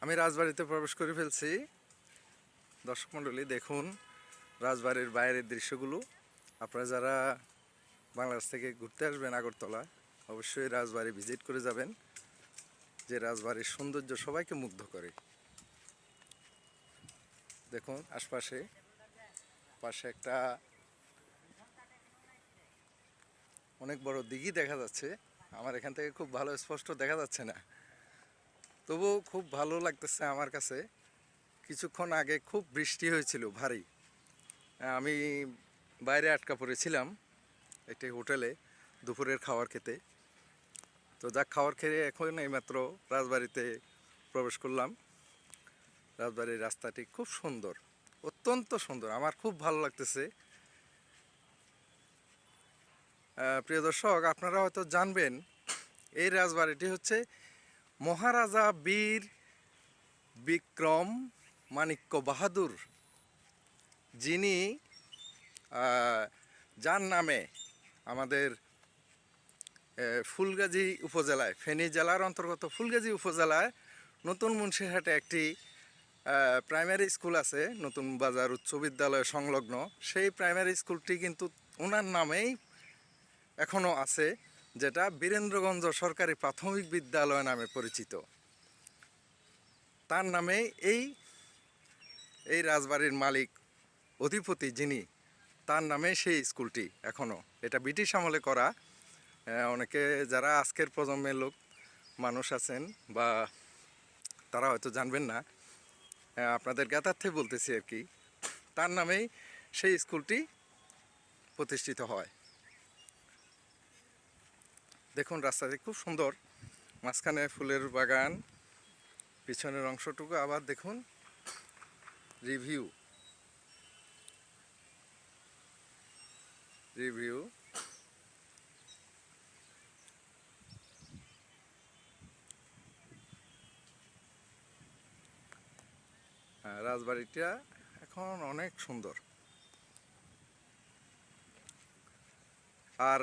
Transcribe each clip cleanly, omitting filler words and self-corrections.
আমি রাজবাড়িতে প্রবেশ করে ফেলছি। দর্শক মণ্ডলী, দেখুন রাজবাড়ির বাইরের দৃশ্যগুলো। আপনারা যারা বাংলাদেশ থেকে ঘুরতে আসবেন আগরতলা, অবশ্যই রাজবাড়ি ভিজিট করে যাবেন। যে রাজবাড়ির সৌন্দর্য সবাইকে মুগ্ধ করে। দেখুন আশপাশে পাশে একটা অনেক বড় দিঘি দেখা যাচ্ছে। আমার এখান থেকে খুব ভালো স্পষ্ট দেখা যাচ্ছে না, তবুও খুব ভালো লাগতেছে আমার কাছে। কিছুক্ষণ আগে খুব বৃষ্টি হয়েছিল ভারী। আমি বাইরে আটকা পড়েছিলাম একটি হোটেলে দুপুরের খাবার খেতে। তো যাক, খাবার খেয়ে এখন এইমাত্র রাজবাড়িতে প্রবেশ করলাম। রাজবাড়ির রাস্তাটি খুব সুন্দর, অত্যন্ত সুন্দর, আমার খুব ভালো লাগতেছে। প্রিয় দর্শক, আপনারা হয়তো জানবেন এই রাজবাড়িটি হচ্ছে মহারাজা বীর বিক্রম মাণিক্য বাহাদুর, যিনি যার নামে আমাদের ফুলগাজী উপজেলায়, ফেনী জেলার অন্তর্গত ফুলগাজী উপজেলায় নতুন মুন্সিরহাটে একটি প্রাইমারি স্কুল আছে, নতুন বাজার উচ্চ বিদ্যালয় সংলগ্ন। সেই প্রাইমারি স্কুলটি কিন্তু ওনার নামেই এখনও আছে, যেটা বীরেন্দ্রগঞ্জ সরকারি প্রাথমিক বিদ্যালয় নামে পরিচিত। তার নামেই এই রাজবাড়ির মালিক, অধিপতি যিনি, তার নামে সেই স্কুলটি এখনও। এটা ব্রিটিশ আমলে করা। অনেকে যারা আজকের প্রজন্মের মানুষ আছেন বা তারা হয়তো জানবেন না, আপনাদের জ্ঞাতার্থে বলতেছি আর কি। তার নামেই সেই স্কুলটি প্রতিষ্ঠিত হয়। দেখুন রাস্তাটি খুব সুন্দর, মাঝখানে ফুলের বাগান, পিছনের অংশটুকু আবার দেখুন রিভিউ। রাজবাড়িটা এখন অনেক সুন্দর। আর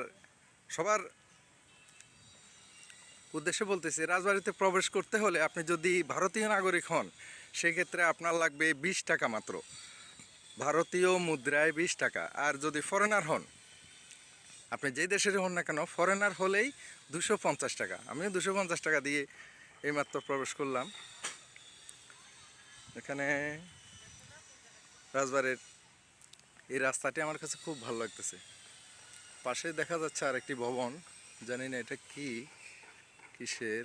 সবার উদ্দেশ্যে বলতেছি, রাজবাড়িতে প্রবেশ করতে হলে আপনি যদি ভারতীয় নাগরিক হন, সেক্ষেত্রে আপনার লাগবে 20 টাকা মাত্র, ভারতীয় মুদ্রায় 20 টাকা। আর যদি ফরেনার হন, আপনি যেই দেশের হন না কেন, ফরেনার হলেই 250 টাকা। আমিও 250 টাকা দিয়ে এইমাত্র প্রবেশ করলাম। এখানে রাজবাড়ির এই রাস্তাটি আমার কাছে খুব ভালো লাগতেছে। পাশে দেখা যাচ্ছে আর একটি ভবন, জানি না এটা কিসের।